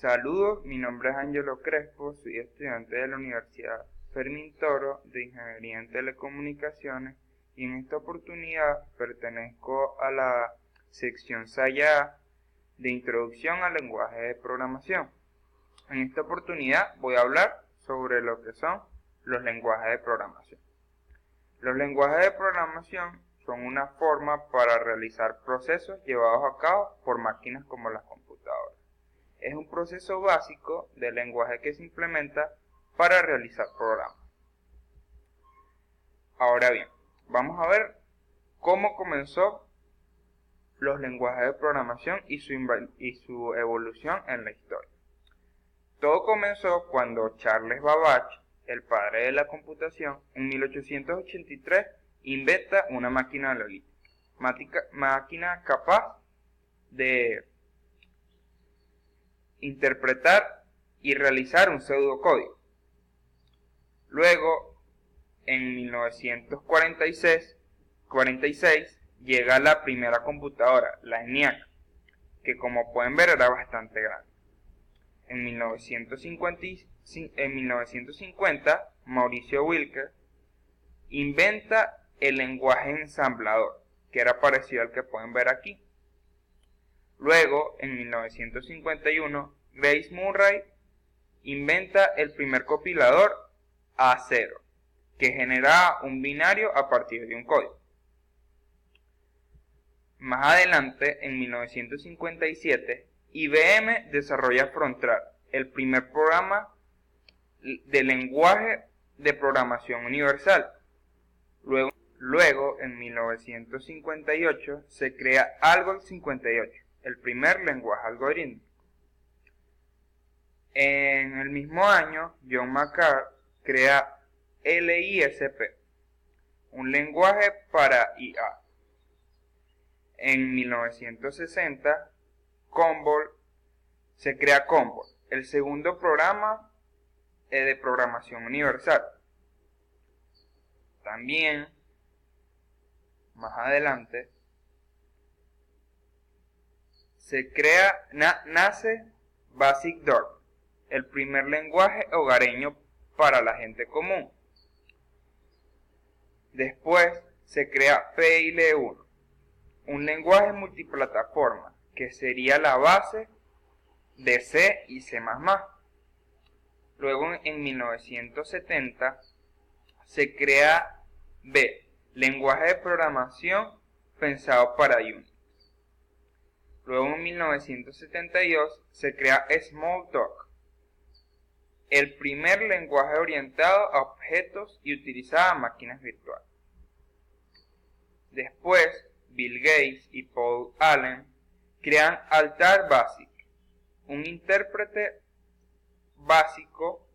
Saludos, mi nombre es Ángelo Crespo, soy estudiante de la Universidad Fermín Toro de Ingeniería en Telecomunicaciones y en esta oportunidad pertenezco a la sección SAYA de Introducción al Lenguaje de Programación. En esta oportunidad voy a hablar sobre lo que son los lenguajes de programación. Los lenguajes de programación son una forma para realizar procesos llevados a cabo por máquinas como las computadoras. Es un proceso básico del lenguaje que se implementa para realizar programas. Ahora bien, vamos a ver cómo comenzó los lenguajes de programación y su evolución en la historia. Todo comenzó cuando Charles Babbage, el padre de la computación, en 1883 inventa una máquina analítica, máquina capaz de interpretar y realizar un pseudocódigo. Luego, en 1946, llega la primera computadora, la ENIAC, que como pueden ver era bastante grande. En 1950, Mauricio Wilker inventa el lenguaje ensamblador, que era parecido al que pueden ver aquí. Luego, en 1951, Grace Murray inventa el primer compilador A0, que generaba un binario a partir de un código. Más adelante, en 1957, IBM desarrolla Fortran, el primer programa de lenguaje de programación universal. Luego, en 1958, se crea ALGOL 58, el primer lenguaje algorítmico. En el mismo año, John McCarthy crea LISP, un lenguaje para IA. En 1960, se crea COBOL, el segundo programa de programación universal. También, más adelante, nace BasicDOR, el primer lenguaje hogareño para la gente común. Después se crea PL1, un lenguaje multiplataforma que sería la base de C y C++. Luego en 1970 se crea B, lenguaje de programación pensado para Unix. Luego en 1972 se crea Smalltalk, el primer lenguaje orientado a objetos y utilizado a máquinas virtuales. Después, Bill Gates y Paul Allen crean Altair Basic, un intérprete básico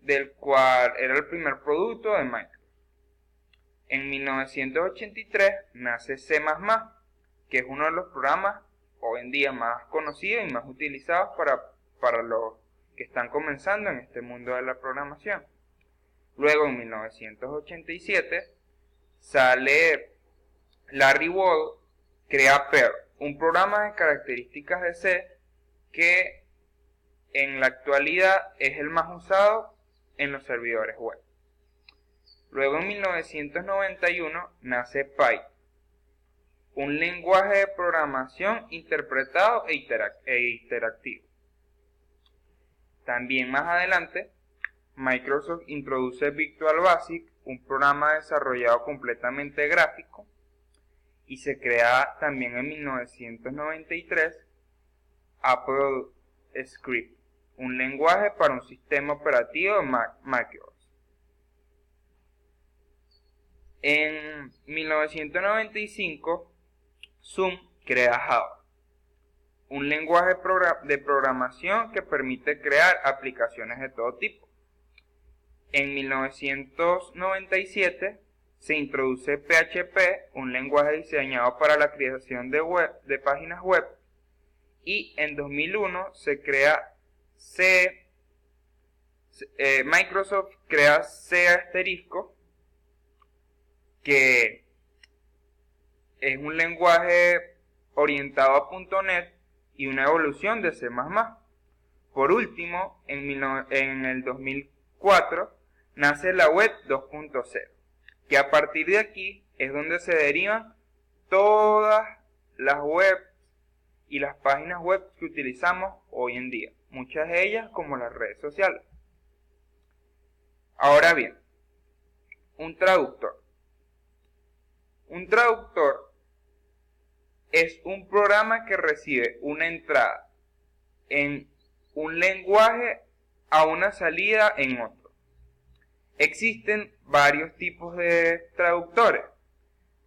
del cual era el primer producto de Microsoft. En 1983 nace C++, que es uno de los programas hoy en día más conocidos y más utilizados para los que están comenzando en este mundo de la programación. Luego, en 1987, sale Larry Wall, crea Perl, un programa de características de C que en la actualidad es el más usado en los servidores web. Luego, en 1991, nace Python, un lenguaje de programación interpretado e interactivo. También más adelante, Microsoft introduce Visual Basic, un programa desarrollado completamente gráfico, y se crea también en 1993 AppleScript, un lenguaje para un sistema operativo de macOS. En 1995, Zoom crea Java, un lenguaje de programación que permite crear aplicaciones de todo tipo. En 1997 se introduce PHP, un lenguaje diseñado para la creación de páginas web, y en 2001 se crea Microsoft crea C***, que es un lenguaje orientado a .NET y una evolución de C++. Por último, en el 2004 nace la web 2.0, que a partir de aquí es donde se derivan todas las webs y las páginas web que utilizamos hoy en día, muchas de ellas como las redes sociales. Ahora bien, un traductor. Un traductor es un programa que recibe una entrada en un lenguaje a una salida en otro. Existen varios tipos de traductores,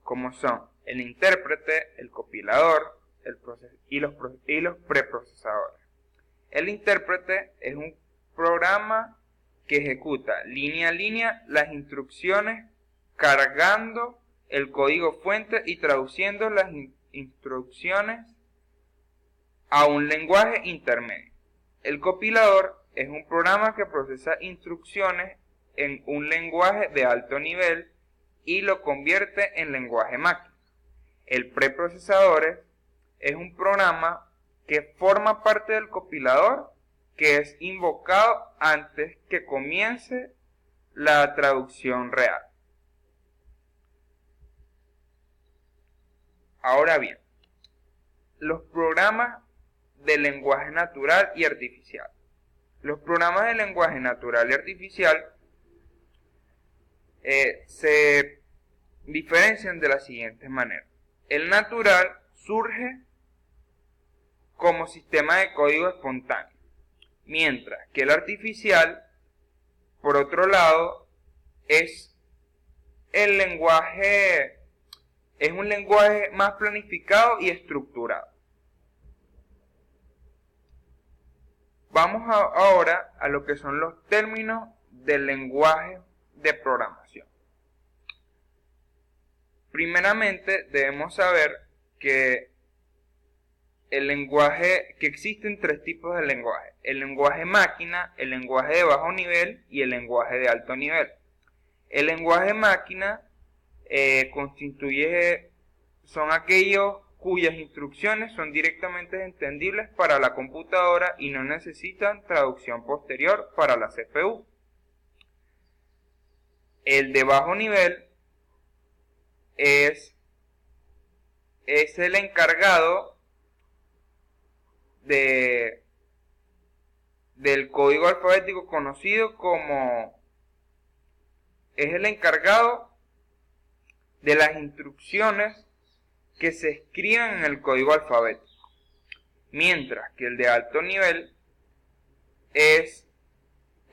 como son el intérprete, el compilador y los preprocesadores. El intérprete es un programa que ejecuta línea a línea las instrucciones, cargando el código fuente y traduciendo las instrucciones a un lenguaje intermedio. El compilador es un programa que procesa instrucciones en un lenguaje de alto nivel y lo convierte en lenguaje máquina. El preprocesador es un programa que forma parte del compilador, que es invocado antes que comience la traducción real. Ahora bien, los programas de lenguaje natural y artificial. Los programas de lenguaje natural y artificial se diferencian de la siguiente manera. El natural surge como sistema de código espontáneo, mientras que el artificial, por otro lado, es un lenguaje más planificado y estructurado. Vamos ahora a lo que son los términos del lenguaje de programación. Primeramente, debemos saber que existen tres tipos de lenguaje: el lenguaje máquina, el lenguaje de bajo nivel y el lenguaje de alto nivel. El lenguaje máquina son aquellos cuyas instrucciones son directamente entendibles para la computadora y no necesitan traducción posterior para la CPU. El de bajo nivel es el encargado del código alfabético conocido como... es el encargado de las instrucciones que se escriben en el código alfabético, mientras que el de alto nivel es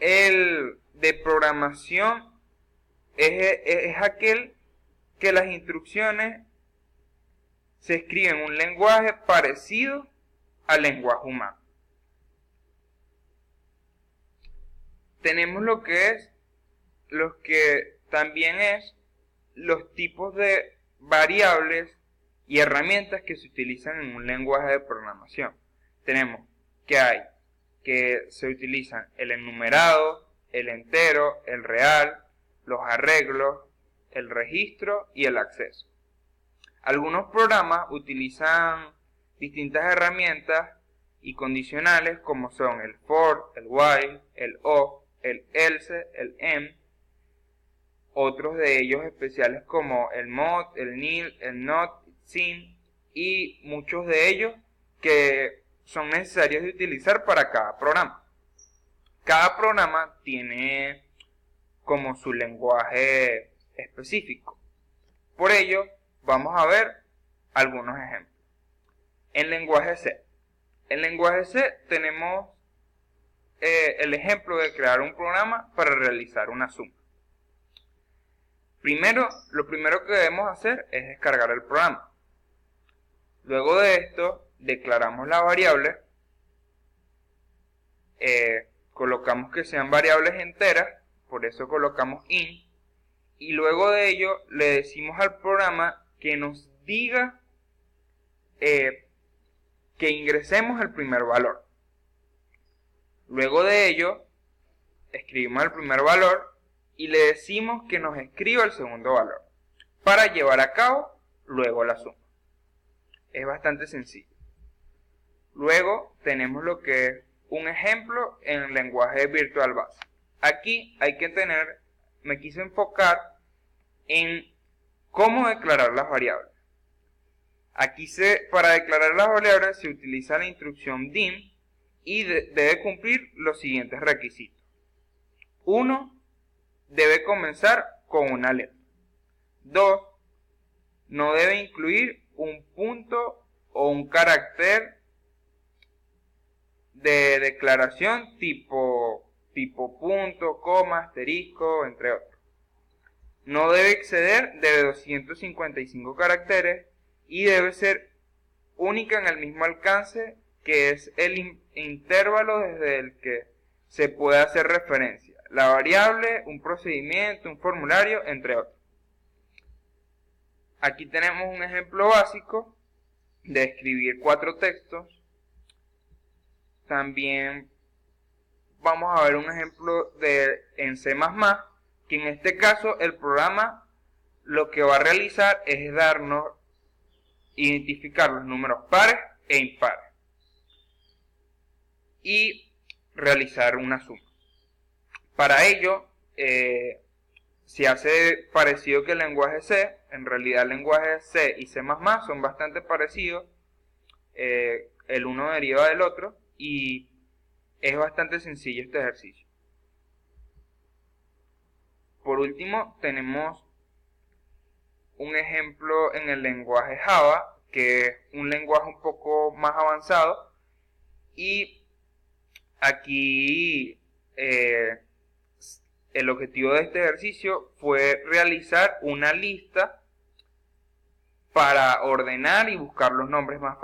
el de programación, es aquel que las instrucciones se escriben en un lenguaje parecido al lenguaje humano. Tenemos lo que también es los tipos de variables y herramientas que se utilizan en un lenguaje de programación. Tenemos que se utilizan el enumerado, el entero, el real, los arreglos, el registro y el acceso. Algunos programas utilizan distintas herramientas y condicionales como son el for, el while, el of, el else, el end. Otros de ellos especiales como el mod, el nil, el not, sin, y muchos de ellos que son necesarios de utilizar para cada programa. Cada programa tiene como su lenguaje específico. Por ello, vamos a ver algunos ejemplos. En lenguaje C. En lenguaje C tenemos el ejemplo de crear un programa para realizar una suma. Lo primero que debemos hacer es descargar el programa. Luego de esto, declaramos la variable, colocamos que sean variables enteras, por eso colocamos int, y luego de ello le decimos al programa que nos diga que ingresemos el primer valor. Luego de ello, escribimos el primer valor y le decimos que nos escriba el segundo valor para llevar a cabo luego la suma. Es bastante sencillo. Luego tenemos lo que es un ejemplo en lenguaje Virtual Basic. Aquí me quise enfocar en cómo declarar las variables. Aquí para declarar las variables se utiliza la instrucción dim y debe cumplir los siguientes requisitos. 1. Debe comenzar con una letra. 2. No debe incluir un punto o un carácter de declaración tipo punto, coma, asterisco, entre otros. No debe exceder de 255 caracteres y debe ser única en el mismo alcance que es el intervalo desde el que se puede hacer referencia. La variable, un procedimiento, un formulario, entre otros. Aquí tenemos un ejemplo básico de escribir 4 textos. También vamos a ver un ejemplo en C++, que en este caso el programa lo que va a realizar es identificar los números pares e impares y realizar una suma. Para ello, se hace parecido que el lenguaje C. En realidad el lenguaje C y C++ son bastante parecidos, el uno deriva del otro y es bastante sencillo este ejercicio. Por último, tenemos un ejemplo en el lenguaje Java, que es un lenguaje un poco más avanzado, y aquí el objetivo de este ejercicio fue realizar una lista para ordenar y buscar los nombres más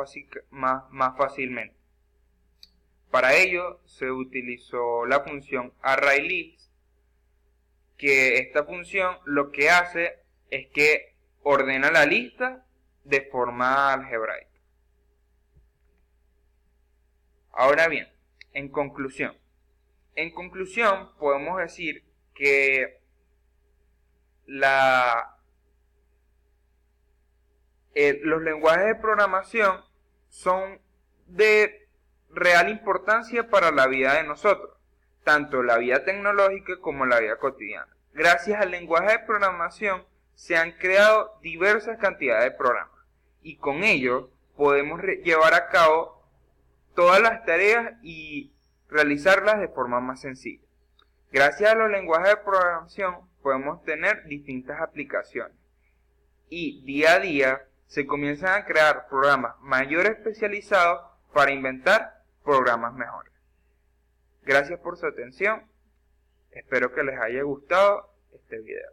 fácilmente. Para ello se utilizó la función ArrayList, que esta función lo que hace es que ordena la lista de forma algebraica. Ahora bien, en conclusión podemos decir que los lenguajes de programación son de real importancia para la vida de nosotros, tanto la vida tecnológica como la vida cotidiana. Gracias al lenguaje de programación se han creado diversas cantidades de programas y con ello podemos llevar a cabo todas las tareas y realizarlas de forma más sencilla. Gracias a los lenguajes de programación podemos tener distintas aplicaciones y día a día se comienzan a crear programas mayor especializados para inventar programas mejores. Gracias por su atención, espero que les haya gustado este video.